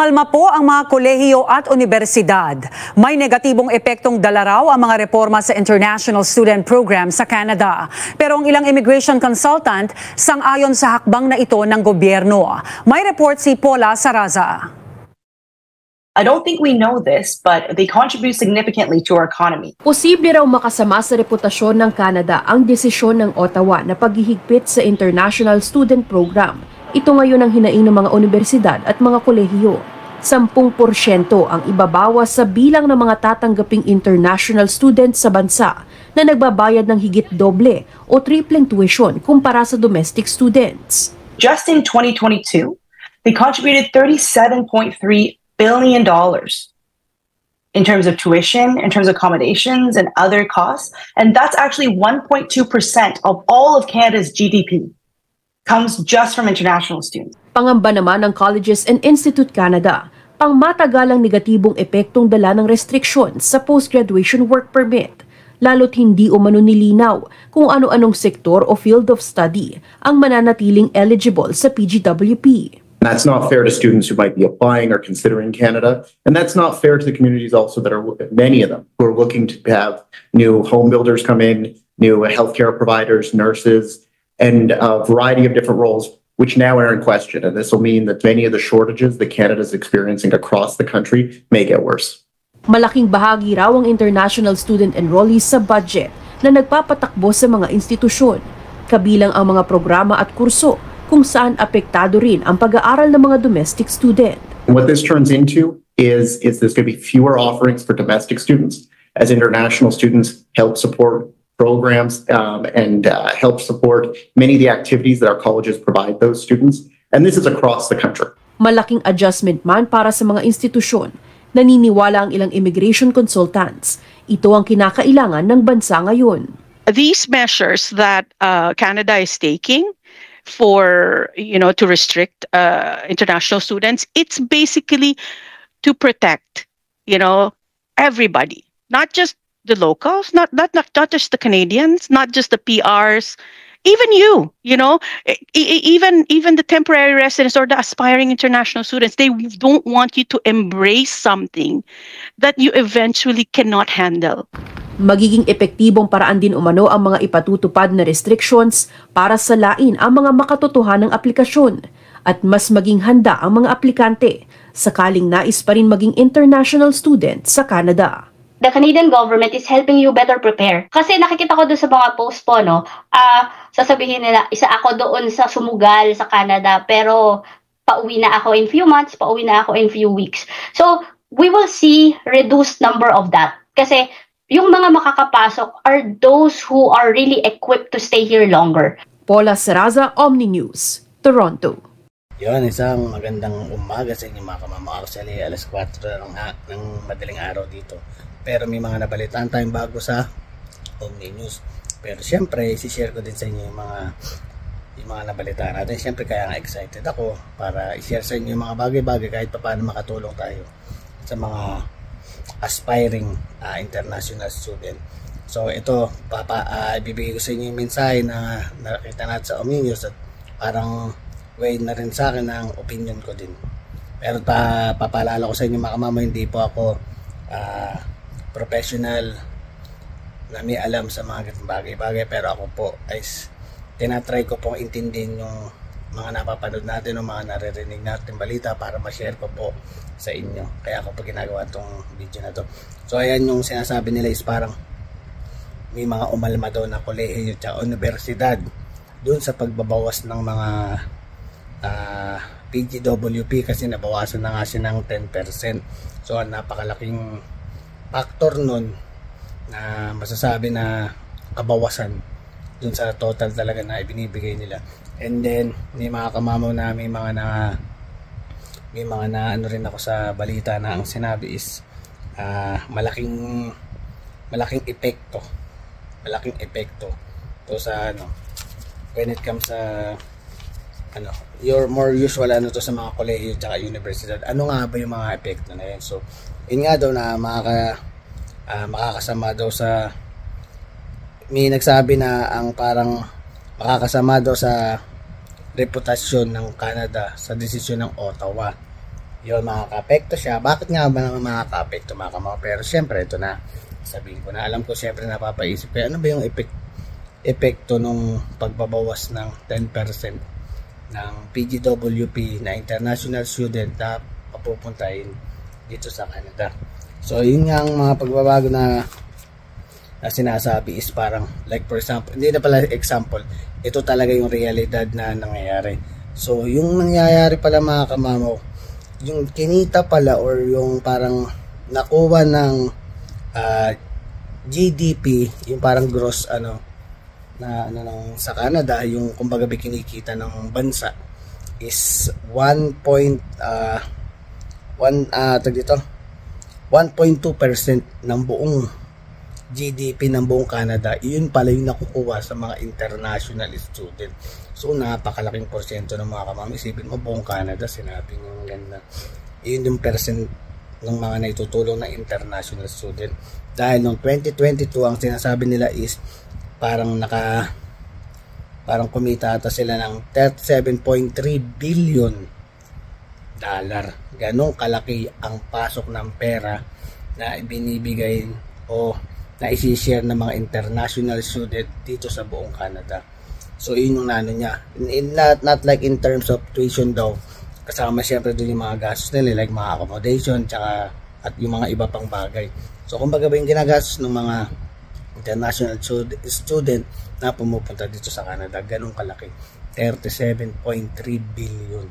Umalma po ang mga kolehiyo at unibersidad. May negatibong epektong dala raw ang mga reforma sa International Student Program sa Canada. Pero ang ilang immigration consultant sang-ayon sa hakbang na ito ng gobyerno. May report si Paula Saraza. I don't think we know this, but they contribute significantly to our economy. Posible raw makasama sa reputasyon ng Canada ang desisyon ng Ottawa na paghihigpit sa International Student Program. Ito ngayon ang hinaing ng mga universidad at mga kolehiyo. 10% ang ibabawas sa bilang ng mga tatanggaping international students sa bansa na nagbabayad ng higit doble o tripleng tuition kumpara sa domestic students. Just in 2022, they contributed $37.3 billion in terms of tuition, in terms of accommodations and other costs. And that's actually 1.2% of all of Canada's GDP. Comes just from international students. Pangamba naman ng Colleges and Institute Canada, pangmatagalang negatibong epektong dala ng restrictions sa post-graduation work permit, lalo't hindi umano nilinaw kung ano-anong sektor o field of study ang mananatiling eligible sa PGWP. That's not fair to students who might be applying or considering Canada, and that's not fair to the communities also that are, many of them, who are looking to have new home builders come in, new healthcare providers, nurses, and a variety of different roles, which now are in question. And this will mean that many of the shortages that Canada is experiencing across the country may get worse. Malaking bahagi raw ang international student enrollees sa budget na nagpapatakbo sa mga institusyon, kabilang ang mga programa at kurso kung saan apektado rin ang pag-aaral ng mga domestic student. What this turns into is there's going to be fewer offerings for domestic students as international students help support programs and help support many of the activities that our colleges provide those students. And this is across the country. Malaking adjustment man para sa mga institusyon, naniniwala ang ilang immigration consultants. Ito ang kinakailangan ng bansa ngayon. These measures that Canada is taking for, to restrict international students, it's basically to protect, everybody, not just the locals, not just the Canadians, not just the PRs, even even the temporary residents or the aspiring international students. They don't want you to embrace something that you eventually cannot handle. Magiging epektibong paraan din umano ang mga ipatutupad na restrictions para salain ang mga makatotohanang aplikasyon at mas maging handa ang mga aplikante sakaling nais pa rin maging international student sa Canada. The Canadian government is helping you better prepare. Kasi nakikita ko doon sa mga post po, sasabihin nila, isa ako doon sa sumugal sa Canada, pero pauwi na ako in few months, pauwi na ako in few weeks. So, we will see reduced number of that. Kasi yung mga makakapasok are those who are really equipped to stay here longer. Paula Saraza, Omni News, Toronto. Yun, isang magandang umaga sa inyo mga kamama. Actually, alas 4 ng madaling araw dito. Pero may mga nabalitaan tayong bago sa Omni News. Pero siyempre, isi-share ko din sa inyo yung mga nabalitaan natin. Siyempre, kaya nga excited ako para i-share sa inyo yung mga bagay-bagay kahit pa paano makatulong tayo sa mga aspiring international student. So, ito, ibibigay ko sa inyo yung mensahe na nakita natin sa Omni News at parang way na rin sa akin ang opinion ko din. Pero papaalala ko sa inyo mga kamama, hindi po ako professional na may alam sa mga ganitong bagay-bagay, pero ako po ay tinatry ko pong intindihin yung mga napapanood natin o mga naririnig natin balita para ma-share ko po sa inyo. Kaya ako po ginagawa itong video na to. So ayan, yung sinasabi nila is parang may mga umalma daw na kolehiyo at universidad doon sa pagbabawas ng mga PGWP kasi nabawasan na nga siya ng 10%. So napakalaking factor nun na masasabi na kabawasan dun sa total talaga na ibinibigay nila. And then may mga kamamaw na may mga na ano rin ako sa balita na ang sinabi is malaking epekto to sa when it comes sa your more usual to sa mga kolehiyo at universidad. Ano nga ba yung mga epekto na yan? So yun nga daw na makakasama daw sa, may nagsabi na ang parang makakasama daw sa reputasyon ng Canada sa desisyon ng Ottawa Yun, makaka-apekto siya. Bakit nga ba naman makaka-apekto mga kamama? Pero syempre, ito na, sabihin ko na, alam ko syempre napapaisip kayo, ano ba yung epekto nung pagbabawas ng 10% ng PGWP na international student na papupuntahin dito sa Canada. So, yun nga ang mga pagbabago na sinasabi is parang, like for example, hindi na pala example, ito talaga yung realidad na nangyayari. So, yung nangyayari pala mga kamamaw, yung kinita pala or yung parang nakuha ng GDP, yung parang gross sa Canada, yung kumbaga kinikita ng bansa is 1.2% ng buong GDP ng buong Canada. Yun pala yung nakukuha sa mga international student. So napakalaking porsyento ng mga kamama. Isipin mo buong Canada, sinabi ng ganda. Yun yung percent ng mga naitutulong na international student. Dahil noong 2022 ang sinasabi nila is parang kumita ata sila ng $37.3 billion. Ganong kalaki ang pasok ng pera na ibinibigay o na isi-share ng mga international student dito sa buong Canada. So yun yung niya. Not like in terms of tuition daw. Kasama syempre doon yung mga gastos nila like mga accommodation at yung mga iba pang bagay. So kumbaga ba yung ginagastos ng mga international student na pumupunta dito sa Canada, ganun kalaki. 37.3 billion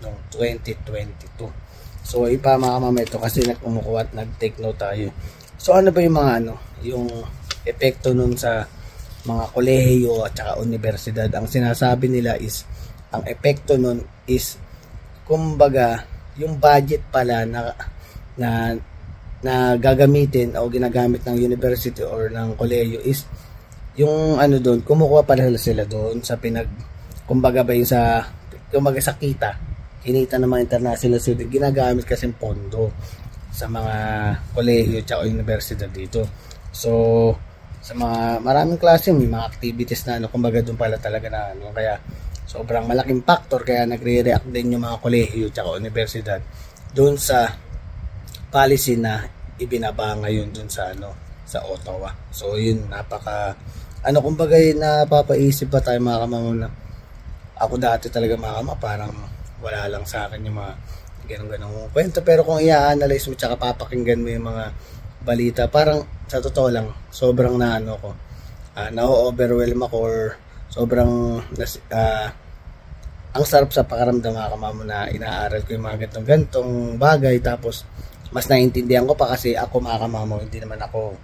noong 2022. So ipa mga kamama ito kasi nagkumukuha at nag-take note tayo. So ano ba yung mga yung epekto nun sa mga kolehiyo at saka universidad? Ang sinasabi nila is ang epekto nun is kumbaga yung budget pala na gagamitin o ginagamit ng university or ng kolehiyo is yung doon, kumukuha pala sila doon sa kumbaga ba yung sa kinita ng mga international student, ginagamit kasi pondo sa mga kolehiyo at universidad dito. So sa mga maraming klase may mga activities na kumbaga doon pala talaga na kaya sobrang malaking factor kaya nagre-react din yung mga kolehiyo at universidad doon sa policy na ibinaba ngayon doon sa Ottawa. So yun, napaka kumbaga napapaisip pa tayo mga kamama na ako dati talaga mga kamama parang wala lang sa akin yung mga ganun kwento, pero kung i-analyze mo tsaka papakinggan mo yung mga balita, parang sa totoo lang sobrang na-overwhelm ako or sobrang ang sarap sa pakaramdam mga kamama na inaaral ko yung mga gantong bagay, tapos mas naiintindihan ko pa kasi ako mga kamama, hindi naman ako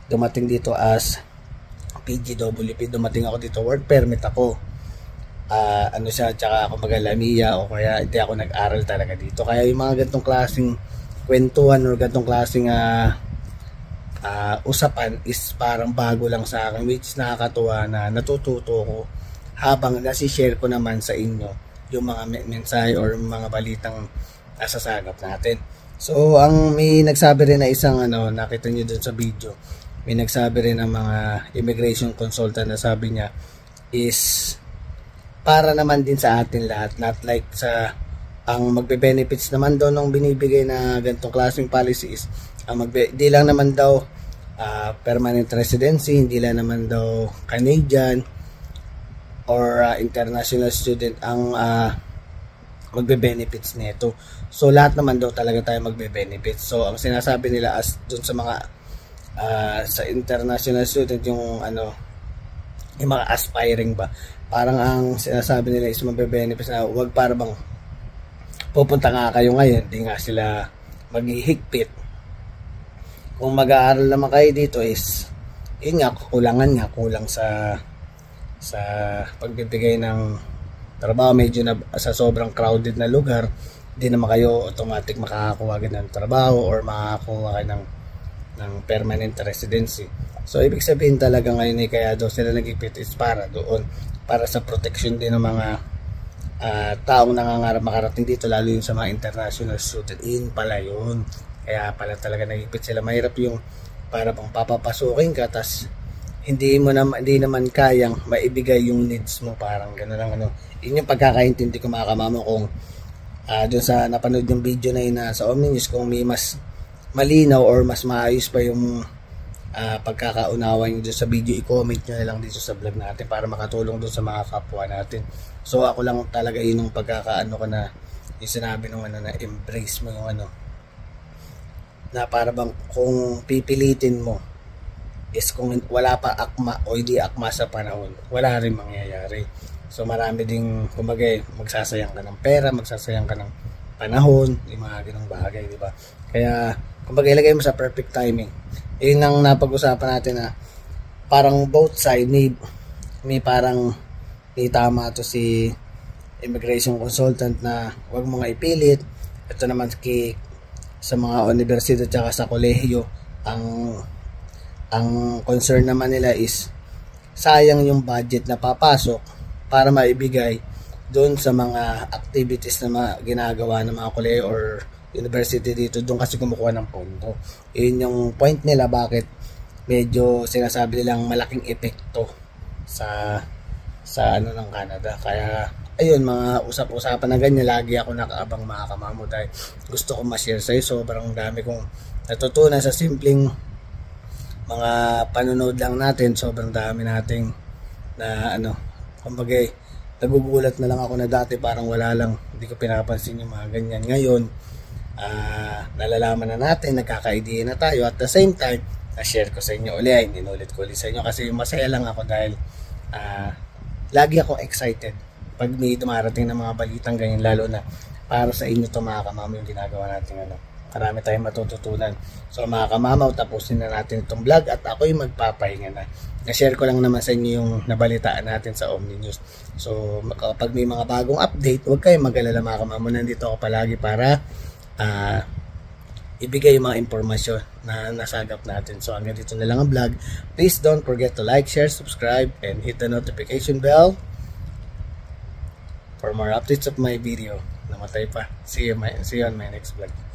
dumating dito as PGWP, dumating ako dito work permit ako. Tsaka kumbaga Lamia o kaya hindi ako nag-aral talaga dito. Kaya yung mga gantong klaseng kwentuhan or gantong klaseng usapan is parang bago lang sa akin, which is nakakatuwa na natututo ko habang nasi-share ko naman sa inyo yung mga mensahe or mga balitang nasasagap natin. So may nagsabi rin na isang nakita nyo dun sa video, may nagsabi rin ng mga immigration consultant na sabi niya is para naman din sa atin lahat, not like ang magbe-benefits naman daw nung binibigay na ganitong klaseng policies, di lang naman daw permanent residency, hindi lang naman daw Canadian or international student ang magbe-benefits nito. So lahat naman daw talaga tayo magbe-benefits. So ang sinasabi nila as dun sa mga sa international student yung mga aspiring ba, parang ang sinasabi nila is magbe-benefits na wag para bang pupunta nga kayo ngayon, di nga sila maghihigpit. Kung mag-aaral naman kayo dito is yun nga, kulang sa pagbibigay ng trabaho. Medyo na sa sobrang crowded na lugar, di naman kayo automatic makakakuha ng trabaho or makakakuha kayo ng permanent residency. So ibig sabihin talaga ngayon kaya daw sila nagigpit is para doon, para sa protection din ng mga taong nangangarap makarating dito, lalo yung sa mga international student. Yun pala yun, kaya pala talaga nagigpit sila. Mahirap yung para pang papapasukin ka tas hindi naman kayang maibigay yung needs mo, parang gano'n lang yun yung pagkakaintindi ko mga kamama kung dun sa napanood yung video na yun sa Omni News, kung may mas malinaw or mas maayos pa yung pagkakaunawa nyo dun sa video, i-comment nyo na lang dito sa vlog natin para makatulong dun sa mga kapwa natin. So ako lang talaga yun yung pagkakaano ko na yung sinabi nung na embrace mo yung na para bang kung pipilitin mo is kung wala pa akma o hindi akma sa panahon, wala rin mangyayari. So marami ding kumbaga magsasayang ka ng pera, magsasayang ka ng panahon, yung mga ganung bagay, di ba? Kaya kumbaga ilagay mo sa perfect timing. Yun ang napag-usapan natin na parang both side may parang may tama to si immigration consultant na wag mo nga ipilit. Ito naman sa mga universidad at sa kolehiyo, ang concern naman nila is sayang yung budget na papasok para maibigay doon sa mga activities na ginagawa ng mga kolehiyo or university dito, doon kasi kumukuha ng pondo. Yun yung point nila bakit medyo sinasabi nilang malaking epekto sa ng Canada. Kaya ayun, mga usap-usapan na ganyan, lagi ako nakaabang mga kamamo dahil gusto ko ma-share sa'yo. Sobrang dami kong natutunan sa simpleng mga panonood lang natin. Sobrang dami nating na kumbaga nagugulat na lang ako na dati parang wala lang, hindi ko pinapansin yung mga ganyan. Ngayon nalalaman na natin, nagkaka-idea na tayo, at the same time na-share ko sa inyo ulit, hindi ulit ko ulit sa inyo kasi masaya lang ako dahil lagi akong excited pag may dumarating na mga balitang ganyan, lalo na para sa inyo to mga kamamaw yung ginagawa natin. Marami tayong matututunan. So mga kamamaw, tapusin na natin itong vlog at ako'y magpapahinga na. Na-share ko lang naman sa inyo yung nabalitaan natin sa Omni News. So kapag may mga bagong update, huwag kayong mag-alala mga kamamaw, nandito ako palagi para ibigay yung mga impormasyon na nasagap natin. So hanggang dito na lang ang vlog. Please don't forget to like, share, subscribe, and hit the notification bell for more updates of my video. Namatay pa. See you on my next vlog.